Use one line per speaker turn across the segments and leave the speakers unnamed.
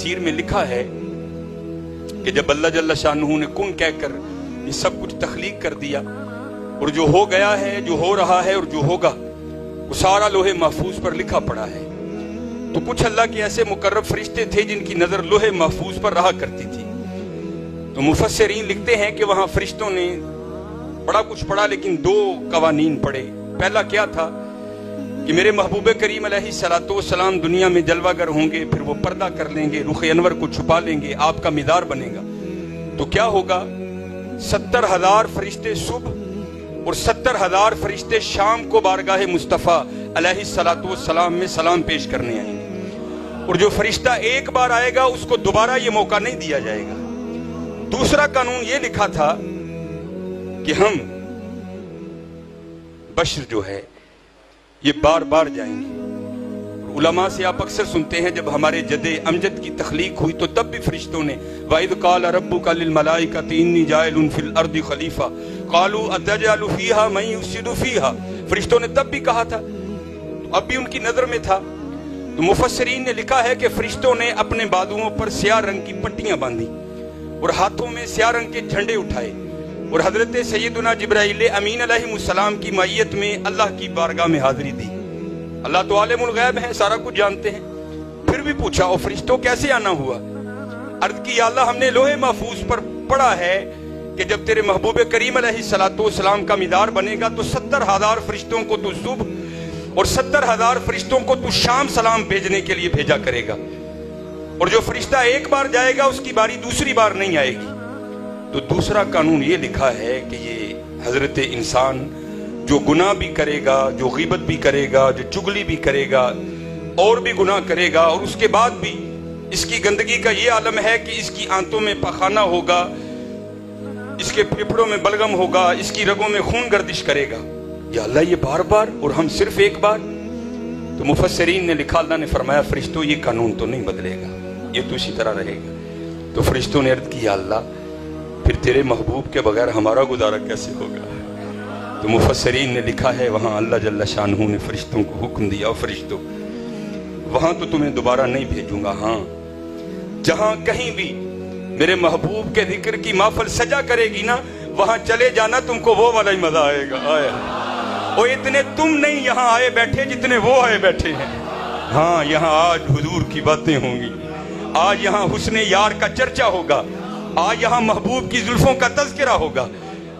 तफसीर में लिखा है कि जब अल्लाह जल्ल शानहू ने कुन कहकर ये सब कुछ तख्लीक कर दिया और जो हो गया है, जो हो रहा है और जो होगा, वो सारा लोहे महफूज पर लिखा पड़ा है। तो कुछ अल्लाह के ऐसे मुकर्रब फरिश्ते थे जिनकी नजर लोहे महफूज पर रहा करती थी। तो मुफस्सिरीन लिखते हैं कि वहां फरिश्तों ने बड़ा कुछ पढ़ा, लेकिन दो कवानीन पढ़े। पहला क्या था कि मेरे महबूब करीम अलैहिस्सलाम दुनिया में जलवागर होंगे, फिर वो पर्दा कर लेंगे, रुख अनवर को छुपा लेंगे, आपका मीदार बनेगा। तो क्या होगा, 70,000 फरिश्ते सुबह और 70,000 फरिश्ते शाम को बारगाह मुस्तफ़ा अलैहिस्सलाम में सलाम पेश करने आएंगे, और जो फरिश्ता एक बार आएगा उसको दोबारा ये मौका नहीं दिया जाएगा। दूसरा कानून ये लिखा था कि हम बशर जो है ये बार बार जाएंगे। उलमा से आप अक्सर सुनते हैं जब हमारे जदे अमजद की तख्लीक हुई तो तब भी फरिश्तों ने वाइद काल रब्बुका लिल मलाइकति इन्नी जाइलुन फिल अर्दि खलीफा कालू अतजअलु फीहा मन युफ्सिदु फीहा, फरिश्तों ने तब भी कहा था, तो अब भी उनकी नजर में था। तो मुफस्सिरीन ने लिखा है कि फरिश्तों ने अपने बाजुओं पर स्याह रंग की पट्टियां बांधी और हाथों में स्याह रंग के झंडे उठाए और हजरत सैयदुना जिब्राइल अमीन अलैहिस्सलाम की मैयत में अल्लाह की बारगाह में हाजिरी दी। अल्लाह तो आलिमुल गैब है, सारा कुछ जानते हैं। फिर भी पूछा, और फरिश्तों कैसे आना हुआ? अर्ज की, या अल्लाह हमने लोहे महफूज पर पढ़ा है कि जब तेरे महबूब करीम अलैहिस्सलाम का मीदार बनेगा तो 70,000 फरिश्तों को तू सुबह और 70,000 फरिश्तों को तू शाम सलाम भेजने के लिए भेजा करेगा, और जो फरिश्ता एक बार जाएगा उसकी बारी दूसरी बार नहीं आएगी। तो दूसरा कानून ये लिखा है कि ये हजरत इंसान जो गुनाह भी करेगा, जो गीबत भी करेगा, जो चुगली भी करेगा और भी गुनाह करेगा, और उसके बाद भी इसकी गंदगी का ये आलम है कि इसकी आंतों में पखाना होगा, इसके फेफड़ों में बलगम होगा, इसकी रगों में खून गर्दिश करेगा। या अल्लाह ये बार बार और हम सिर्फ एक बार? तो मुफस्सिरीन ने लिखा, अल्लाह ने फरमाया फरिश्तों ये कानून तो नहीं बदलेगा, ये तो इसी तरह रहेगा। तो फरिश्तों ने अर्ज की, या अल्लाह फिर तेरे महबूब के बगैर हमारा गुजारा कैसे होगा? तो मुफस्सिरीन ने लिखा है वहां अल्लाह जल्ल शानहू ने फरिश्तों को हुक्म दिया, और फरिश्तों वहां तो तुम्हें दोबारा नहीं भेजूंगा, हाँ जहां कहीं भी मेरे महबूब के जिक्र की महफिल सजा करेगी ना, वहां चले जाना, तुमको वो वाला ही मजा आएगा। आया वो इतने तुम नहीं यहाँ आए बैठे जितने वो आए बैठे हैं। हाँ, यहाँ आज हुजूर की बातें होंगी, आज यहाँ हुस्ने यार का चर्चा होगा, आज यहाँ महबूब की जुल्फों का तज़किरा होगा।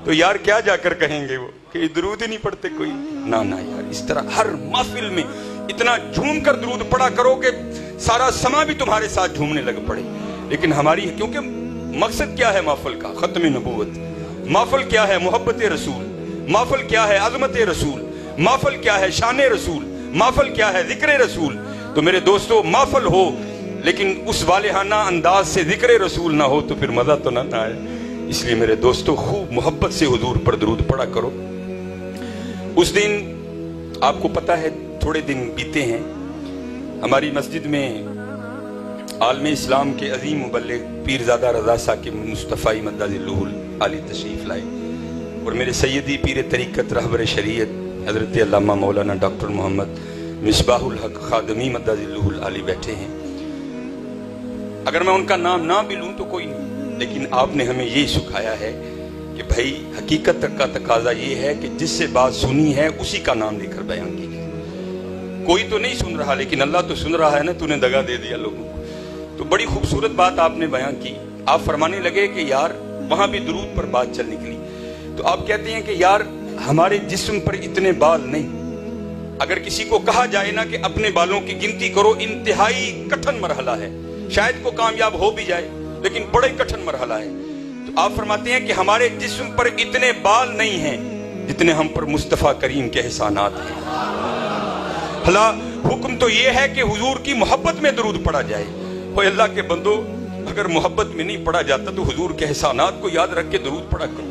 तो यार क्या जाकर कहेंगे वो कि दरूद ही नहीं पढ़ते कोई? ना ना यार, इस तरह हर महफिल में इतना झूम कर दरूद पढ़ा करो कि सारा समा भी तुम्हारे साथ झूमने लग पड़े। लेकिन हमारी, क्योंकि मकसद क्या है महफिल का? खत्म नबूवत। महफिल क्या है? मोहब्बत रसूल। महफिल क्या है? अज़मत रसूल। महफिल क्या है? शान रसूल। महफिल क्या है? जिक्र रसूल। तो मेरे दोस्तों, महफिल हो लेकिन उस वालेहाना अंदाज से जिक्र रसूल ना हो तो फिर मजा तो ना आए। इसलिए मेरे दोस्तों, खूब मोहब्बत से हुजूर पर दरूद पढ़ा करो। उस दिन आपको पता है, थोड़े दिन बीते हैं, हमारी मस्जिद में आलम इस्लाम के अजीम मुबल्लिग पीरज़ादा रज़ा साकिब मुस्तफ़ाई मद्दाज़िल्लुहुल आली तशरीफ़ लाए, और मेरे सैयदी पीर तरीक़त रहबर शरीयत हज़रत अल्लामा मौलाना डॉक्टर मोहम्मद मिसबाहुल हक खादमी मद्दाज़िल्लुहुल आली बैठे हैं। अगर मैं उनका नाम ना भी लूँ तो कोई नहीं, लेकिन आपने हमें ये सिखाया है कि भाई हकीकत का तकाजा ये है कि जिससे बात सुनी है उसी का नाम लेकर बयान कीजिए। कोई तो नहीं सुन रहा, लेकिन अल्लाह तो सुन रहा है ना, तूने दगा दे दिया लोगों को। तो बड़ी खूबसूरत बात आपने बयान की। आप फरमाने लगे कि यार वहां भी दुरूद पर बात चल निकली, तो आप कहते हैं कि यार हमारे जिस्म पर इतने बाल नहीं। अगर किसी को कहा जाए ना कि अपने बालों की गिनती करो, इंतहाई कठिन मरहला है, शायद को कामयाब हो भी जाए, लेकिन बड़े कठिन मरहला है। तो आप फरमाते हैं कि हमारे जिस्म पर इतने बाल नहीं हैं जितने हम पर मुस्तफ़ा करीम के एहसानात हैं। भला हुक्म तो ये है कि हुजूर की मोहब्बत में दरूद पढ़ा जाए। हो अल्लाह के बंदो, अगर मोहब्बत में नहीं पढ़ा जाता तो हुजूर के एहसानात को याद रख के दरूद पढ़ा करो।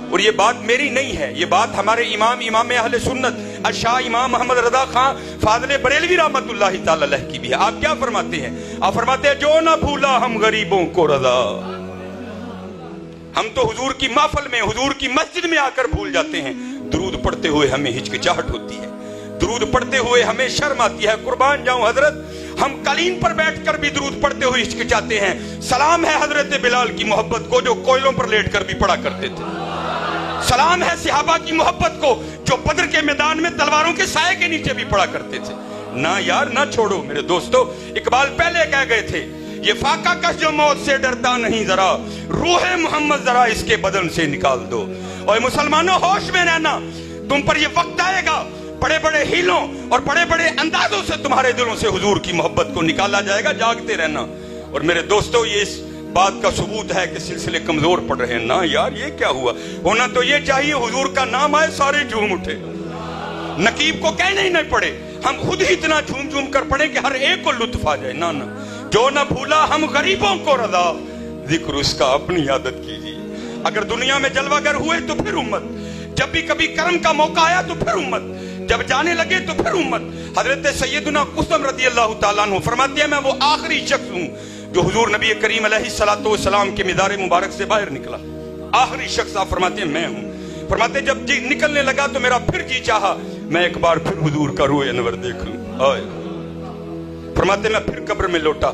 और ये बात मेरी नहीं है, ये बात हमारे इमाम अहले सुन्नत शाह इमाम मोहम्मद रज़ा खां फाज़िल बरेलवी रहमतुल्लाहि तआला अलैह की भी है। आप क्या फरमाते हैं? आप फरमाते हैं, जो ना भूला हम गरीबों को रज़ा। हम तो हुजूर की महफिल में, हुजूर की मस्जिद में आकर भूल जाते हैं। दरूद पढ़ते हुए हमें हिचकिचाहट होती है, दरूद पढ़ते हुए हमें शर्म आती है। कुर्बान जाऊं हजरत, ہم قالین پر بیٹھ کر بھی درود پڑھتے ہوئے ہچکچاتے ہیں۔ سلام ہے حضرت بلال کی محبت کو جو کوئلوں پر لیٹ کر بھی پڑھا کرتے تھے۔ سلام ہے صحابہ کی محبت کو جو بدر کے میدان میں تلواروں کے سائے کے نیچے بھی پڑھا کرتے تھے۔ نہ یار نہ چھوڑو میرے دوستو، اقبال پہلے کہہ گئے تھے یہ فاقہ کش جو موت سے ڈرتا نہیں ذرا، روح محمد ذرا اس کے بدن سے نکال دو۔ اور مسلمانوں ہوش میں رہنا، تم پر یہ وقت آئے گا بڑے بڑے ہیلوں اور بڑے بڑے اندازوں سے تمہارے دلوں سے حضور کی محبت کو نکالا جائے گا، جاگتے رہنا۔ اور میرے دوستو یہ اس بات کا ثبوت ہے کہ سلسلے کمزور پڑ رہے ہیں۔ نہ یار یہ کیا ہوا، ہونا تو یہ چاہیے حضور کا نام آئے سارے جھوم اٹھے، نقیب کو کہنے ہی نہیں پڑے، ہم خود ہی اتنا جھوم جھوم کر پڑھیں کہ ہر ایک کو لطف آ جائے۔ نہ جو نہ بھولا ہم غریبوں کو رضا، ذکر اس کا اپنی عادت کیجیے۔ اگر دنیا میں جلوہ گر ہوئے تو پھر امت، جب بھی کبھی کرم کا موقع آیا تو پھر امت، جب جانے لگے تو پھر امت۔ حضرت سیدنا قسم رضی اللہ تعالیٰ عنہ فرماتے ہیں میں وہ آخری شخص ہوں جو حضور نبی کریم علیہ السلام کے مدار مبارک سے باہر نکلا۔ آخری شخص آپ فرماتے ہیں میں ہوں۔ فرماتے جب جی نکلنے لگا تو میرا پھر جی چاہا میں ایک بار پھر حضور کا روح انور دیکھ لوں۔ فرماتے میں پھر قبر میں لوٹا،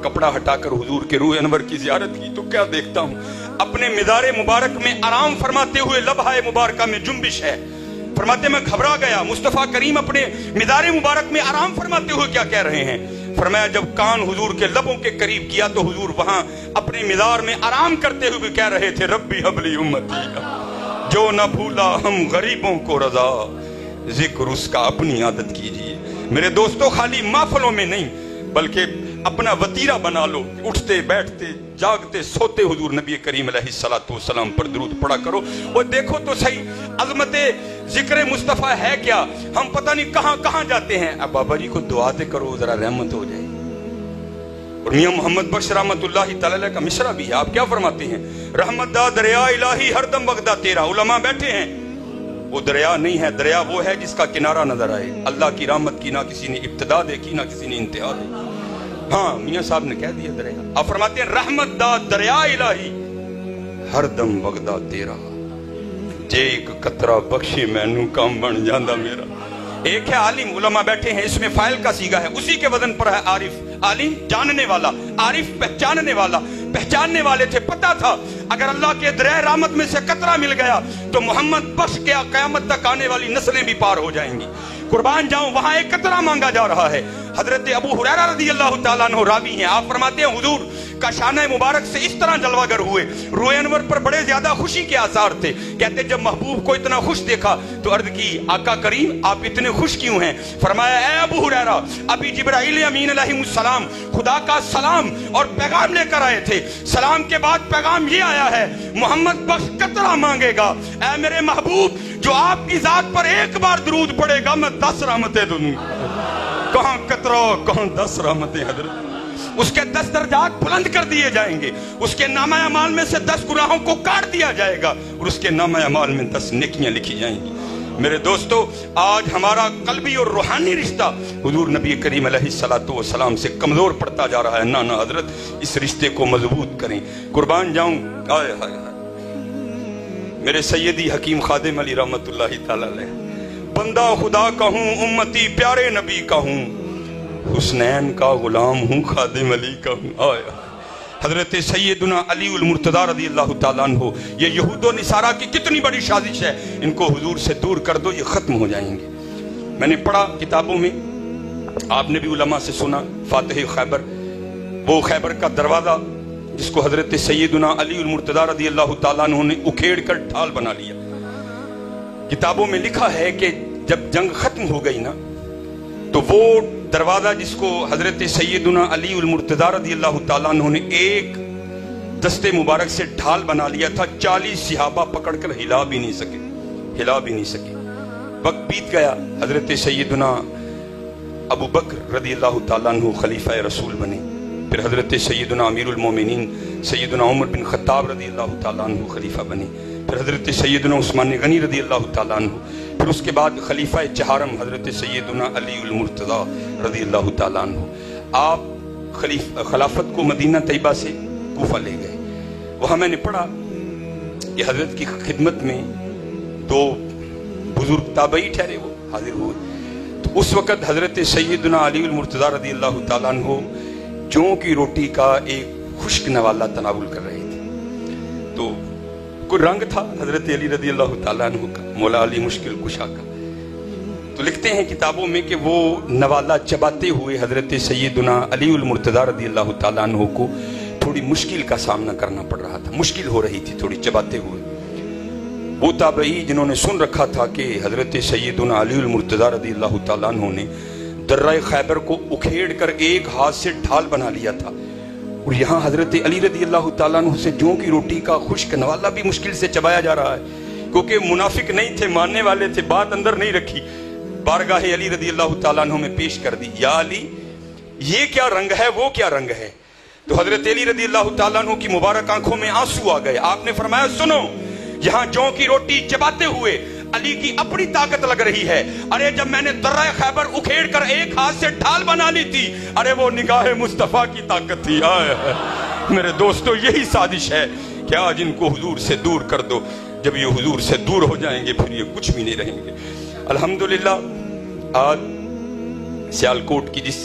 کپڑا ہٹا کر حضور کے روح انور کی زیارت کی تو کیا دیکھتا ہوں، اپنے مدار مبارک میں آرام فرماتے ہوئے لبہائے مبارکہ میں جنبش ہے۔ فرماتے میں گھبرا گیا، مصطفیٰ کریم اپنے مدار مبارک میں آرام فرماتے ہوئے کیا کہہ رہے ہیں؟ فرمایا جب کان حضور کے لبوں کے قریب کیا تو حضور وہاں اپنے مدار میں آرام کرتے ہوئے کہہ رہے تھے ربی حبلی امتی جو نہ بھولا ہم غریبوں کو رضا، ذکر اس کا اپنی عادت کیجیے۔ میرے دوستو خالی محفلوں میں نہیں بلکہ اپنا وتیرہ بنا لو، اٹھتے بیٹھتے جاگتے سوتے حضور نبی کریم علیہ السلام پر درود پڑھا کرو۔ اور دیکھو تو صحیح عظمت ذکر مصطفیٰ ہے کیا، ہم پتہ نہیں کہاں کہاں جاتے ہیں۔ اب بابا جی کو دعا دے کرو ذرا رحمت ہو جائے۔ اور میاں محمد بخش رحمت اللہ تعالی کا مصرع بھی ہے، آپ کیا فرماتے ہیں؟ رحمت دا دریا الہی ہر دم وغدا تیرا۔ علماء بیٹھے ہیں، وہ دریا نہیں ہے، دریا وہ ہے جس کا کنارہ نظر آئے۔ اللہ کی رحمت کی نہ کسی نے ابتدا دیکھی نہ کسی نے انتہا دیکھی۔ ہاں میاں صاحب نے کہہ دیا دریا۔ آپ فرماتے ہیں رحمت دا دریا الہی ہر دم وغدا تیرا، جے ایک قطرہ بخشی مینوں کام بن جاندہ میرا۔ ایک ہے عالم، علماء بیٹھے ہیں، اس میں فاعل کا صیغہ ہے، اسی کے وزن پر ہے عارف۔ عالم جاننے والا، عارف پہچاننے والا۔ پہچاننے والے تھے، پتہ تھا اگر اللہ کے دریا رحمت میں سے قطرہ مل گیا تو محمد بخش کے قیامت تک آنے والی نسلیں بھی پار ہو جائیں گی۔ قربان جاؤں وہاں ایک قطرہ مانگا جا رہا ہے۔ حضرت ابو ہریرہ رضی اللہ تعالیٰ عنہ راوی ہیں، آپ فرماتے ہیں حضور کا شانہ مبارک سے اس طرح جلوہ گر ہوئے، روح انور پر بڑے زیادہ خوشی کے آثار تھے۔ کہتے جب محبوب کو اتنا خوش دیکھا تو عرض کی آقا کریم آپ اتنے خوش کیوں ہیں؟ فرمایا اے ابو ہریرہ ابھی جبرائیل امین علیہ السلام خدا کا سلام اور پیغام لے کر آئے تھے، سلام کے بعد پیغام یہ آیا ہے محمد بخش قطرہ مانگے گا، اے میرے محبوب جو آپ کی ذات پر ایک بار درود پڑے گا میں 10 رحمتیں دوں گا۔ کہاں قطرہ کہاں 10 رحمتیں حضرت، اس کے 10 درجات بلند کر دیے جائیں گے، اس کے نامہ اعمال میں سے 10 گناہوں کو کاٹ دیا جائے گا اور اس کے نامہ اعمال میں 10 نیکیاں لکھی جائیں گی۔ میرے دوستو آج ہمارا قلبی اور روحانی رشتہ حضور نبی کریم علیہ السلام سے کمزور پڑتا جا رہا ہے۔ نانا حضرت اس رشتے کو مضبوط کریں۔ قربان جاؤں آئے ہائے ہائے میرے سیدی حکیم خادم علی رحمت اللہ تعالیٰ علیہ، بندہ خدا کا ہوں امتی پیارے نبی کا ہوں، حسنین کا غلام ہوں خادم علی کا ہوں۔ آئے حضرت سیدنا علی المرتضی رضی اللہ تعالیٰ عنہ، یہ یہود و نصارہ کی کتنی بڑی سازش ہے، ان کو حضور سے دور کر دو یہ ختم ہو جائیں گے۔ میں نے پڑھا کتابوں میں، آپ نے بھی علماء سے سنا، فاتح خیبر، وہ خیبر کا دروازہ جس کو حضرت سیدنا علی المرتضی رضی اللہ تعالیٰ عنہ نے اکھیڑ کر ڈھال بنا لیا۔ کتابوں میں لکھا ہے کہ جب جنگ ختم ہو گئی نا تو وہ دروازہ جس کو حضرت سیدنا علی المرتضی رضی اللہ تعالیٰ عنہ نے ایک دستے مبارک سے ڈھال بنا لیا تھا، 40 صحابہ پکڑ کر ہلا بھی نہیں سکے۔ وقت بیت گیا، حضرت سیدنا ابو بکر رضی اللہ تعالیٰ عنہ خلیفہ رسول بنے، پھر حضرت سیدنا امیر المومنین سیدنا عمر بن خطاب رضی اللہ تعالیٰ عنہ خلیفہ بنے، پھر حضرت سیدنا عثمان غنی رضی اللہ تعالیٰ عنہ، پھر اس کے بعد خلیفہ چہارم حضرت سیدنا علی المرتضی رضی اللہ تعالیٰ عنہ۔ آپ خلافت کو مدینہ طیبہ سے کوفہ لے گئے۔ وہاں میں نے پڑھا کہ حضرت کی خدمت میں 2 بزرگ تابعی ٹھہرے، وہ حاضر ہوئے तो उस वक़्त हज़रत सैयदना अली मुर्तज़ा रज़ी अल्लाह ताला अन्हु जौ की रोटी का एक खुश्क नवाला तनावुल कर रहे थे। तो कोई रंग था हज़रत अली रज़ी अल्लाह ताला अन्हु का, मौला अली मुश्किल कुशा का। तो लिखते हैं किताबों में कि वो नवाला चबाते हुए हज़रत सैयदना अली मुर्तज़ा रज़ी अल्लाह ताला अन्हु को थोड़ी मुश्किल का सामना करना पड़ रहा था, मुश्किल हो रही थी थोड़ी चबाते हुए। वो ताबई जिन्होंने सुन रखा था कि हज़रत सैयदना अली मुर्तज़ा रज़ी अल्लाह ताला अन्हु ने दर्रा खैबर को उखेड़ कर एक हाथ से ढाल बना लिया था, और यहाँ हज़रत अली रज़ी अल्लाह ताला अन्हु से जौ की रोटी का खुश्क नवाला भी मुश्किल से चबाया जा रहा है, क्योंकि मुनाफिक नहीं थे, मानने वाले थे, बात अंदर नहीं रखी, बारगाह अली रज़ी अल्लाह ताला अन्हु में पेश कर दी। या अली, ये क्या रंग है, वो क्या रंग है? तो हज़रत अली रज़ी अल्लाह ताला अन्हु की मुबारक आंखों में आंसू आ गए। आपने फरमाया, सुनो, यहाँ जौ की रोटी चबाते हुए अली की अपनी ताकत लग रही है। अरे जब मैंने दर्रा खैबर उखेड़ कर एक हाथ से ढाल बना ली थी, अरे वो निगाह मुस्तफा की ताकत थी। मेरे दोस्तों, यही साजिश है कि आज इनको हुजूर से दूर कर दो। जब ये हुजूर से दूर हो जाएंगे फिर ये कुछ भी नहीं रहेंगे। अल्हम्दुलिल्लाह, आज सियालकोट की जिस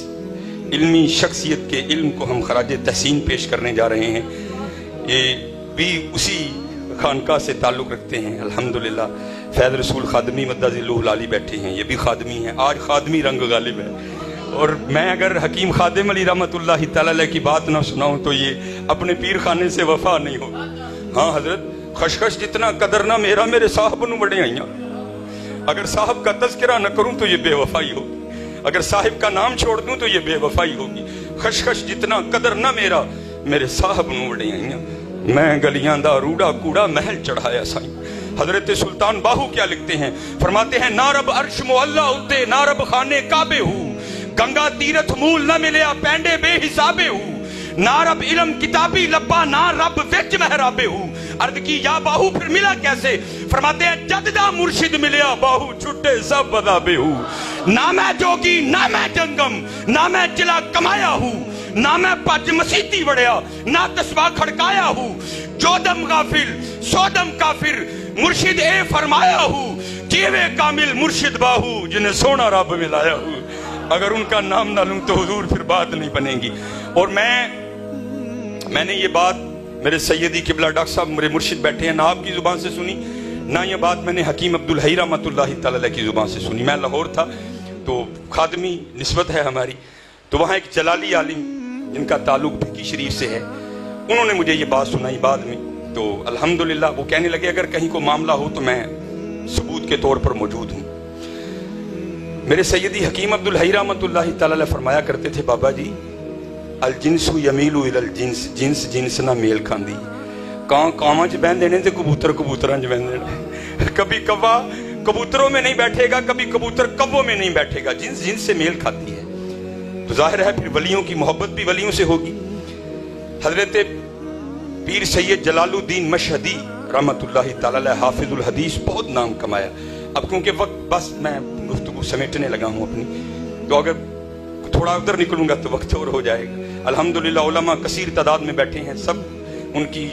इल्मी शख्सियत के इल्म को हम खराज तहसीन पेश करने जा रहे हैं, ये भी उसी खानका से ताल्लुक़ रखते हैं। अल्हम्दुलिल्लाह, फैज़ रसूल खादमी मद्दाज़िल्लुहुल आली बैठे हैं, ये भी खादमी हैं। आज खादमी रंग गालिब है। और मैं अगर हकीम खादिम अली रहमतुल्लाहि तआला अलैह की बात ना सुनाऊं तो ये अपने पीर खाने से वफा नहीं होगी। हाँ हजरत, खशखश जितना कदर ना मेरा, मेरे साहब नूं बड़े आईयां। अगर साहब का तज़किरा न करूं तो ये बेवफाई होगी, अगर साहिब का नाम छोड़ दूं तो ये बेवफाई होगी। खशखश जितना कदर ना मेरा, मेरे साहब नूं बड़े आईयां। मैं गलियां दा रूड़ा कूड़ा महल चढ़ाया साईं। हजरत सुल्तान बाहू क्या लिखते हैं, फरमाते हैं, ना रब अर्श मुअल्ला उत्ते, ना रब खाने काबे हूँ, गंगा तीरथ मूल न मिलया पैंडे बेहिसाबे हूँ, ना रब इलम किताबी लब्बा, ना रब विच महराबे हूँ। अर्ज की, या बाहू फिर मिला कैसे? फरमाते हैं, जददा मुर्शिद मिलया बाहू छुट्टे सब बदाबे हूँ। ना मैं जोगी ना मैं जंगम, ना मैं जिला कमाया हूँ, ना मैं पज मसीती वड़िया, ना तस्बा खड़काया हूँ। जो दम गाफिल सो दम काफिर, मुर्शिद ए फरमाया हूँ, जीवे कामिल मुर्शिद बाहू, जिन्हें सोना रब मिलाया हूँ। अगर उनका नाम ना लूं तो हुजूर फिर बात नहीं बनेगी। और मैंने ये बात मेरे सैयदी किबला डॉक्टर साहब मेरे मुर्शिद बैठे हैं, ना आपकी जुबान से सुनी, ना ये बात मैंने हकीम अब्दुल हई रहमतुल्लाहि तआला अलैह की जुबान से सुनी। मैं लाहौर था तो खादमी निस्बत है हमारी, तो वहाँ एक जलाली आलिम जिनका ताल्लुक भिकी शरीफ से है, उन्होंने मुझे ये बात सुनाई बाद में। तो अल्हम्दुलिल्लाह वो कहने लगे, अगर कहीं को मामला हो तो मैं सबूत के तौर पर मौजूद हूँ। मेरे सैयदी हकीम अब्दुल हई रहमतुल्लाहि तआला अलैह फरमाया करते थे, बाबा जी, अल जिन्सु यमीलु इलल जिन्स, जिन्स जिन्स ना मेल खांदी। कां कावां च बहंदे ने ते कबूतर कबूतरां च बहंदे ने। कभी कौवा कबूतरों में नहीं बैठेगा, कभी कबूतर कौवों में नहीं बैठेगा, जिन्स जिन्स से मेल खाती है। तो जाहिर है फिर वलियों की मोहब्बत भी वलियों से होगी। हजरत पीर सैयद जलालुद्दीन मशहदी रहमतुल्लाहि तआला अलैह हाफिजुल हदीस बहुत नाम कमाया। अब क्योंकि वक्त बस मैं गुफ्तगू समेटने लगा हूँ अपनी, तो अगर थोड़ा उधर निकलूंगा तो वक्त और हो जाएगा। अल्हम्दुलिल्लाह उलमा कसीर तादाद में बैठे हैं, सब उनकी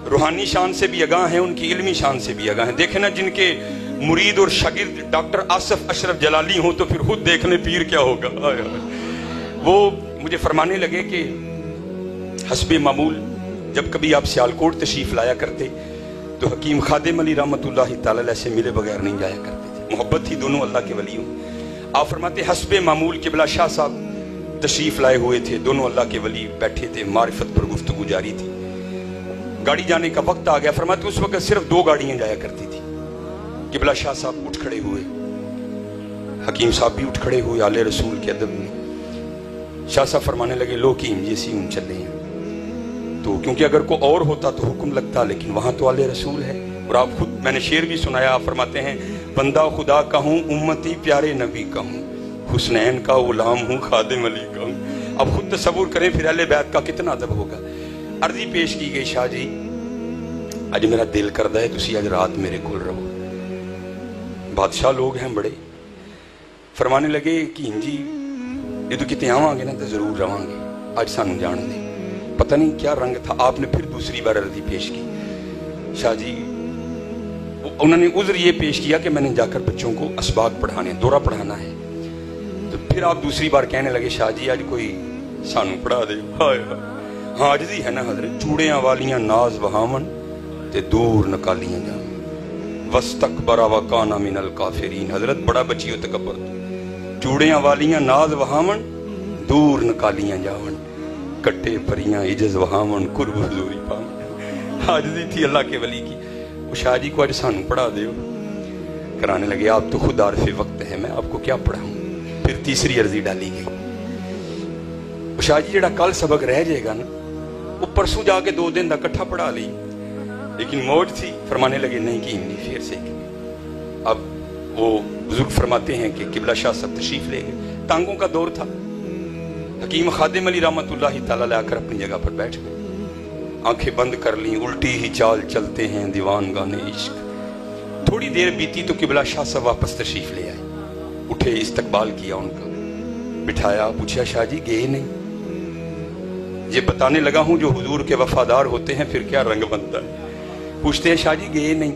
रूहानी शान से भी आगाह हैं, उनकी इल्मी शान से भी आगाह हैं। देखे ना, जिनके मुरीद और शागिर्द डॉक्टर आसिफ अशरफ जलाली हो तो फिर खुद देख ले पीर क्या होगा। वो मुझे फरमाने लगे कि हस्बे मामूल जब कभी आप सियालकोट तशरीफ लाया करते तो हकीम खादिम अली रहमतुल्लाहि तआला अलैह से मिले बगैर नहीं जाया करते थे। मोहब्बत थी दोनों अल्लाह के वलियों। आप फरमाते, हस्बे मामूल किबला शाह साहब तशरीफ लाए हुए थे, दोनों अल्लाह के वली बैठे थे, मारिफत पर गुफ्तगू जारी थी। गाड़ी जाने का वक्त आ गया। फरमाते उस वक्त सिर्फ 2 गाड़ियां जाया करती थी। किबला शाह साहब उठ खड़े हुए, हकीम साहब भी उठ खड़े हुए आले रसूल के अदब में। शाह साहब फरमाने लगे, लो कीम जैसी उन चले हैं। तो क्योंकि अगर को और होता तो हुक्म लगता, लेकिन वहां तो आले रसूल है। और आप खुद, मैंने शेर भी सुनाया, आप फरमाते हैं, बंदा खुदा का हूँ, उम्मती प्यारे नबी का हूँ, हुस्नैन का गुलाम हूँ, खादिम अली का हूँ। अब खुद तसव्वुर करें फिर अहले बैत का कितना अदब होगा। अर्जी पेश की गई, शाह जी अज मेरा दिल करदा है तुसी अज रात मेरे कोल रहो। बादशाह लोग हैं बड़े। फरमाने लगे कि जी जो कितने आवांगे ना तो जरूर रवांगे, अज सानू जान दे। पता नहीं क्या रंग था। आपने फिर दूसरी बार अर्जी पेश की। शाह जी उन्होंने उज़्र ये पेश किया कि मैंने जाकर बच्चों को असबाग पढ़ाने, दौरा पढ़ाना है। फिर आप दूसरी बार कहने लगे शाह जी आज कोई सानू पढ़ा दे। हाय हाँ अज दी है ना हजरत, चूड़ियां वालियां नाज वहावन ते दूर नकालियां जावन, वस्तकबरा व काना मिनल काफिरीन। हजरत बड़ा बचियो तकबर, चूड़ियां वालियां नाज वहावन दूर नकालियां जावन, कट्टे परियां इजज वहावन कुर्ब हुजूरी पावन। हाजरी थी अल्लाह के वली की। वो शाह जी को आज सानू पढ़ा दे। कराने लगे आप तो खुद आरफे वक्त है, मैं आपको क्या पढ़ाऊं। फिर तीसरी अर्जी डाली गई। वो शाह जी जेड़ा कल सबक रह जाएगा ना वो परसों जाके 2 दिन का इकट्ठा पढ़ा ली, लेकिन मौज थी। फरमाने लगे नहीं कि नहीं फिर से। अब वो बुजुर्ग फरमाते हैं कि किबला शाह सब तशरीफ ले गए। टांगों का दौर था। हकीम खादिम अली रहमतुल्लाहि तआला आकर अपनी जगह पर बैठ गए, आंखें बंद कर ली। उल्टी ही चाल चलते हैं दीवान गाने इश्क। थोड़ी देर बीती तो किबला शाह साहब वापस तशरीफ ले आए। उठे, इस्तकबाल किया उनका, बिठाया, पूछा शाह जी गए नहीं? ये बताने लगा हूं जो हुजूर के वफादार होते हैं फिर क्या रंग बनता है। पूछते हैं शाह जी गए नहीं?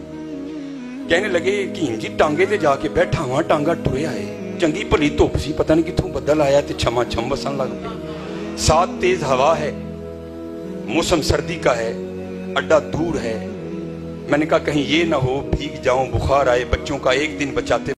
कहने लगे हकीम जी टांगे ते जाके बैठा हुआ, टांगा टुरिया है, चंगी भली धुप सी, पता नहीं कितों बदल आया ते छमा छम बसन लग पे, साथ तेज हवा है, मौसम सर्दी का है, अड्डा दूर है। मैंने कहा कहीं ये ना हो भीग जाऊं, बुखार आए, बच्चों का एक दिन बचाते